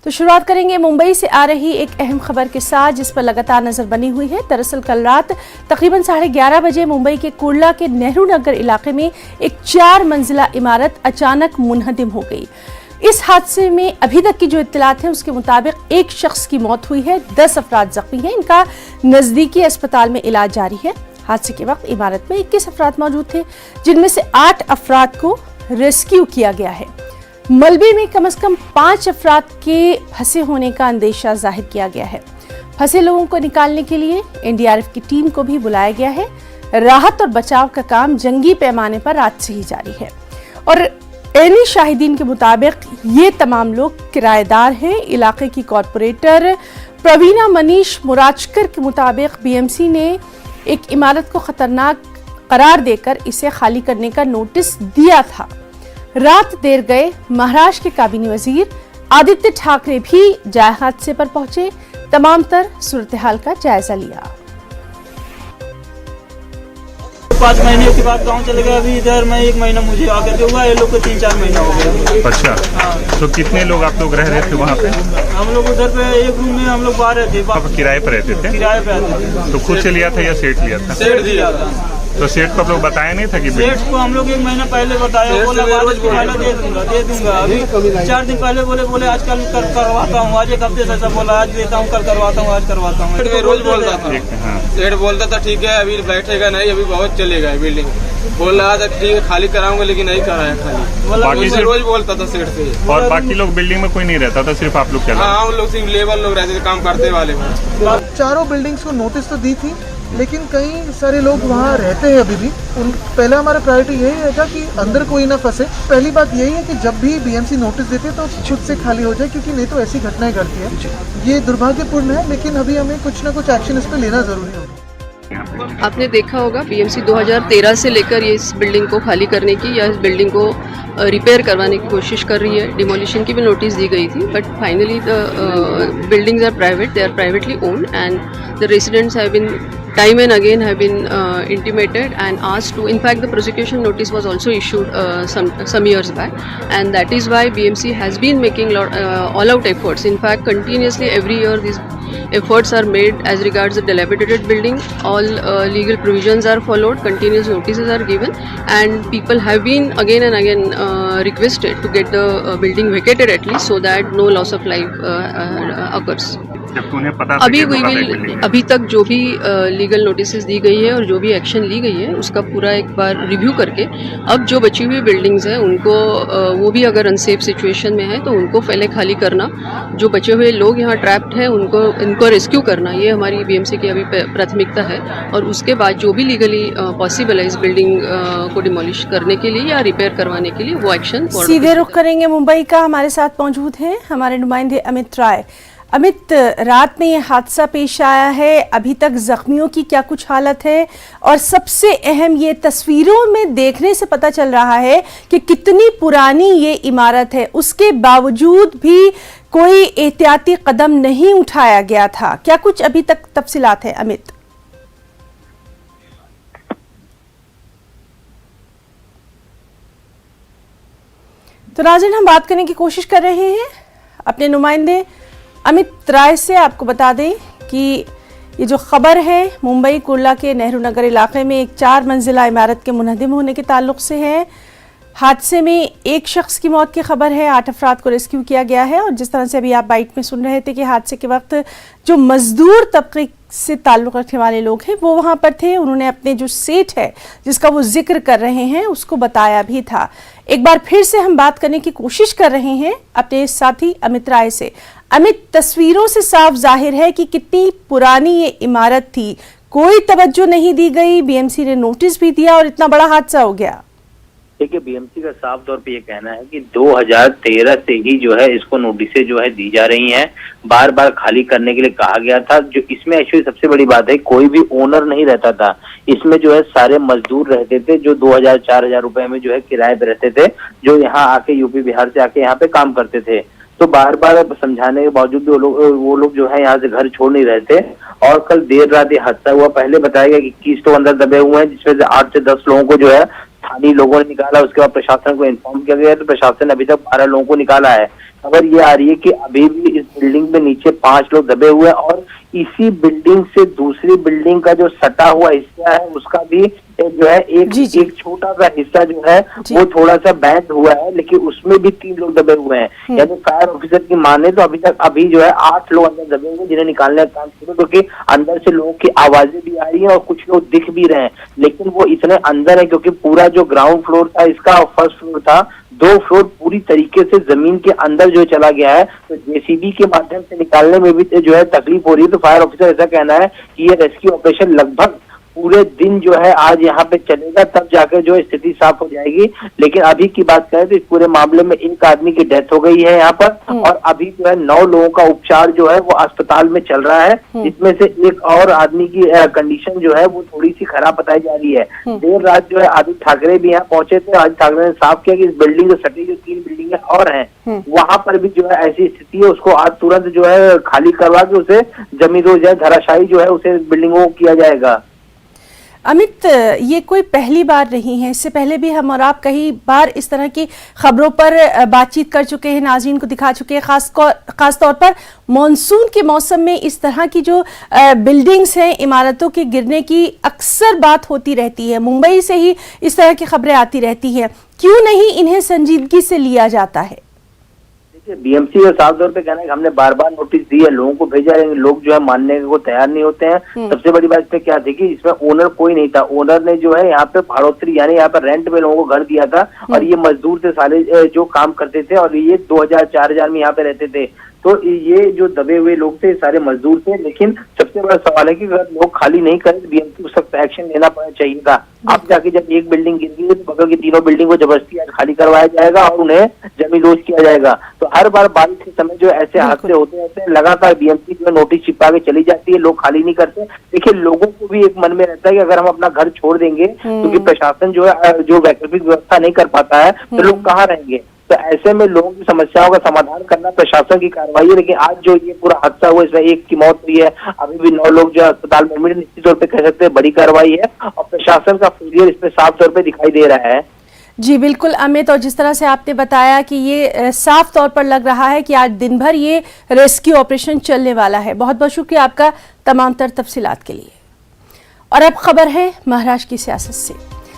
तो शुरुआत करेंगे मुंबई से आ रही एक अहम खबर के साथ, जिस पर लगातार नजर बनी हुई है। दरअसल कल रात तकरीबन 11:30 बजे मुंबई के कुर्ला के नेहरू नगर इलाके में एक 4 मंजिला इमारत अचानक मुनहदिम हो गई। इस हादसे में अभी तक की जो इत्तलात है उसके मुताबिक एक शख्स की मौत हुई है, 10 अफराद जख्मी हैं। इनका नजदीकी अस्पताल में इलाज जारी है। हादसे के वक्त इमारत में 21 अफराद मौजूद थे, जिनमें से 8 अफराद को रेस्क्यू किया गया है। मलबे में कम से कम 5 अफराद के फंसे होने का अंदेशा जाहिर किया गया है। फंसे लोगों को निकालने के लिए एनडीआरएफ की टीम को भी बुलाया गया है। राहत और बचाव का काम जंगी पैमाने पर आज से ही जारी है और एनी शाहिदीन के मुताबिक ये तमाम लोग किराएदार हैं। इलाके की कॉरपोरेटर प्रवीणा मनीष मुराजकर के मुताबिक बीएमसी ने एक इमारत को खतरनाक करार देकर इसे खाली करने का नोटिस दिया था। रात देर गए महाराष्ट्र के काबीना वजीर आदित्य ठाकरे भी जाए हादसे पर पहुंचे, तमाम तर सूरत हाल का जायजा लिया। 5 महीने के बाद गांव चले गए। अभी इधर मैं 1 महीना मुझे आकर के हुआ, ये लोग को 3-4 महीना हो गया। अच्छा, हाँ। तो कितने लोग आप लोग रह रहे थे वहाँ पे? हम लोग उधर पे एक रूम में हम लोग बाहर थे। आप किराए पर रहते थे? किराए पे आते थे। तो खुद से लिया था या सेठ लिया था? सेठ दिया था। तो सेठ को आप लोग बताया नहीं था कि? सेठ को हम लोग 1 महीना पहले बताया, बोला दे दूंगा। अभी 4 दिन पहले बोले आज कल करवाता हूँ, आज एक हफ्ते से ऐसा बोला, आज देता हूँ, कल करवाता हूँ, आज करवाता हूँ। रोज बोलता था, सेठ बोलता था ठीक है अभी बैठेगा नहीं, अभी बहुत चलेगा बिल्डिंग। बोल रहा था ठीक है खाली कराऊंगा, लेकिन नहीं कराया खाली। बाकी से रोज बोलता था सेठ से। और बाकी लोग बिल्डिंग में कोई नहीं रहता था, सिर्फ आप लोग? क्या हाँ, हम लोग सिर्फ लेबर लोग रहते थे, काम करते वाले। चारों बिल्डिंग्स को नोटिस तो दी थी, लेकिन कई सारे लोग वहाँ रहते हैं अभी भी। पहला हमारा प्रायोरिटी यही रहेगा कि अंदर कोई ना फंसे। पहली बात यही है कि जब भी बीएमसी नोटिस देते हैं तो खुद से खाली हो जाए, क्योंकि नहीं तो ऐसी घटनाएं घटती है। ये दुर्भाग्यपूर्ण है, लेकिन अभी हमें कुछ ना कुछ एक्शन इस पर लेना जरूरी होगा। आपने देखा होगा बीएमसी 2013 से लेकर ये इस बिल्डिंग को खाली करने की या इस बिल्डिंग को रिपेयर करवाने की कोशिश कर रही है। डिमोलिशन की भी नोटिस दी गई थी, but finally the buildings are private, they are privately owned and the residents have been time and again have been intimated and asked to, in fact the prosecution notice was also issued some years back, and that is why BMC has been making all out efforts. In fact continuously every year these efforts are made as regards the dilapidated building. All legal provisions are followed, continuous notices are given, and people have been again and again requested to get the building vacated at least, so that no loss of life occurs. अभी तक जो भी legal notices दी गई है और जो भी action ली गई है उसका पूरा एक बार रिव्यू करके अब जो बची हुई बिल्डिंग्स हैं उनको वो भी अगर अनसेफ सिचुएशन में है तो उनको पहले खाली करना, जो बचे हुए लोग यहाँ ट्रैप्ड हैं इनको रेस्क्यू करना, ये हमारी बीएमसी की अभी प्राथमिकता है। और उसके बाद जो भी लीगली पॉसिबल है इस बिल्डिंग को डिमोलिश करने के लिए या रिपेयर करवाने के लिए वो एक्शन। सीधे रुख करेंगे मुंबई का। हमारे साथ मौजूद हैं हमारे नुमाइंदे अमित राय। अमित, रात में ये हादसा पेश आया है, अभी तक जख्मियों की क्या कुछ हालत है? और सबसे अहम, ये तस्वीरों में देखने से पता चल रहा है कि कितनी पुरानी ये इमारत है, उसके बावजूद भी कोई एहतियाती कदम नहीं उठाया गया था। क्या कुछ अभी तक तफसीलात है अमित? तो नाज़रीन, हम बात करने की कोशिश कर रहे हैं अपने नुमाइंदे अमित राय से। आपको बता दें कि ये जो खबर है मुंबई कुर्ला के नेहरू नगर इलाके में एक 4 मंजिला इमारत के मुनहदिम होने के ताल्लुक से है। हादसे में एक शख्स की मौत की खबर है, 8 अफराद को रेस्क्यू किया गया है। और जिस तरह से अभी आप बाइट में सुन रहे थे कि हादसे के वक्त जो मजदूर तबके से ताल्लुक रखने वाले लोग हैं वो वहाँ पर थे। उन्होंने अपने जो सेठ है जिसका वो जिक्र कर रहे हैं उसको बताया भी था। एक बार फिर से हम बात करने की कोशिश कर रहे हैं अपने साथी अमित राय से। अमित, तस्वीरों से साफ जाहिर है कि कितनी पुरानी ये इमारत थी, कोई तवज्जो नहीं दी गई, बीएमसी ने नोटिस भी दिया और इतना बड़ा हादसा हो गया। देखिए, बीएमसी का साफ तौर पे ये कहना है कि 2013 से ही जो है इसको नोटिसें जो है दी जा रही हैं, बार बार खाली करने के लिए कहा गया था। जो इसमें एक्चुअली सबसे बड़ी बात है, कोई भी ओनर नहीं रहता था इसमें, जो है सारे मजदूर रहते थे जो 2000-4000 रुपए में जो है किराए पे रहते थे, जो यहाँ आके यूपी बिहार से आके यहाँ पे काम करते थे। तो बार बार समझाने के बावजूद भी वो लोग जो है यहाँ से घर छोड़ नहीं रहे थे। और कल देर रात ये हादसा हुआ। पहले बताया गया कि 21 तो अंदर दबे हुए हैं, जिसमें से 8 से 10 लोगों को जो है स्थानीय लोगों ने निकाला। उसके बाद प्रशासन को इन्फॉर्म किया गया, तो प्रशासन ने अभी तक 12 लोगों को निकाला है। खबर ये आ रही है कि अभी भी इस बिल्डिंग में नीचे 5 लोग दबे हुए हैं और इसी बिल्डिंग से दूसरी बिल्डिंग का जो सटा हुआ हिस्सा है उसका भी जो है एक छोटा सा हिस्सा जो है वो थोड़ा सा बैंड हुआ है, लेकिन उसमें भी 3 लोग दबे हुए हैं। यानी फायर ऑफिसर की माने तो अभी जो है 8 लोग अंदर दबे हुए जिन्हें निकालने का काम शुरू, क्योंकि अंदर से लोगों की आवाजें भी आ रही है और कुछ लोग दिख भी रहे हैं, लेकिन वो इतने अंदर है क्योंकि पूरा जो ग्राउंड फ्लोर था इसका और फर्स्ट फ्लोर था, 2 फ्लोर पूरी तरीके से जमीन के अंदर जो चला गया है, तो जेसीबी के माध्यम से निकालने में भी जो है तकलीफ हो रही है। तो फायर ऑफिसर ऐसा कहना है कि ये रेस्क्यू ऑपरेशन लगभग पूरे दिन जो है आज यहाँ पे चलेगा, तब जाकर जो स्थिति साफ हो जाएगी। लेकिन अभी की बात करें तो इस पूरे मामले में 1 आदमी की डेथ हो गई है यहाँ पर और अभी जो है 9 लोगों का उपचार जो है वो अस्पताल में चल रहा है, जिसमें से एक और आदमी की कंडीशन जो है वो थोड़ी सी खराब बताई जा रही है। देर रात जो है आदित्य ठाकरे भी यहाँ पहुंचे थे। आदित्य ठाकरे ने साफ किया कि इस बिल्डिंग से सटी जो 3 बिल्डिंगें और हैं वहां पर भी जो है ऐसी स्थिति है, उसको आज तुरंत जो है खाली करवा के उसे जमीन जो है धराशायी जो है उसे बिल्डिंगों को किया जाएगा। अमित, ये कोई पहली बार नहीं है, इससे पहले भी हम और आप कई बार इस तरह की खबरों पर बातचीत कर चुके हैं, नाज़रीन को दिखा चुके हैं। खास तौर पर मॉनसून के मौसम में इस तरह की जो बिल्डिंग्स हैं, इमारतों के गिरने की अक्सर बात होती रहती है। मुंबई से ही इस तरह की खबरें आती रहती हैं, क्यों नहीं इन्हें संजीदगी से लिया जाता है? बीएमसी का साफ तौर पे कहना है कि हमने बार बार नोटिस दी है, लोगों को भेजा है, लोग जो है मानने को तैयार नहीं होते हैं। सबसे बड़ी बात इसमें क्या थी कि इसमें ओनर कोई नहीं था। ओनर ने जो है यहाँ पे भाड़ोतरी यानी यहाँ पे रेंट में लोगों को घर दिया था और ये मजदूर थे सारे जो काम करते थे और ये 2000-4000 में यहाँ पे रहते थे। तो ये जो दबे हुए लोग थे सारे मजदूर थे, लेकिन सबसे बड़ा सवाल है कि अगर लोग खाली नहीं करें तो बीएमसी को सख्त एक्शन लेना चाहिए था। अब जाके जब एक बिल्डिंग गिर गई तो बगल की 3 बिल्डिंग को जबरदस्ती खाली करवाया जाएगा और उन्हें जमींदोज किया जाएगा। तो हर बार बारिश के समय जो ऐसे हादसे होते रहते हैं, लगातार बीएमसी जो नोटिस छिपा के चली जाती है, लोग खाली नहीं करते। देखिए, लोगों को भी एक मन में रहता है कि अगर हम अपना घर छोड़ देंगे क्योंकि प्रशासन जो है जो वैकल्पिक व्यवस्था नहीं कर पाता है तो लोग कहाँ रहेंगे। तो ऐसे में लोगों की समस्याओं का समाधान करना प्रशासन की कार्रवाई है। लेकिन आज जो ये पूरा हादसा हुआ इसमें 1 की मौत हुई है, अभी भी 9 लोग जो अस्पताल में एडमिट, निश्चित तौर पे कह सकते हैं बड़ी कार्रवाई है और प्रशासन का फेलियर इसमें साफ तौर पे दिखाई दे रहा है। जी बिल्कुल अमित, और जिस तरह से आपने बताया कि ये साफ तौर पर लग रहा है कि आज दिन भर ये रेस्क्यू ऑपरेशन चलने वाला है। बहुत बहुत शुक्रिया आपका तमाम तर तफसीलात के लिए। और अब खबर है महाराष्ट्र की सियासत से।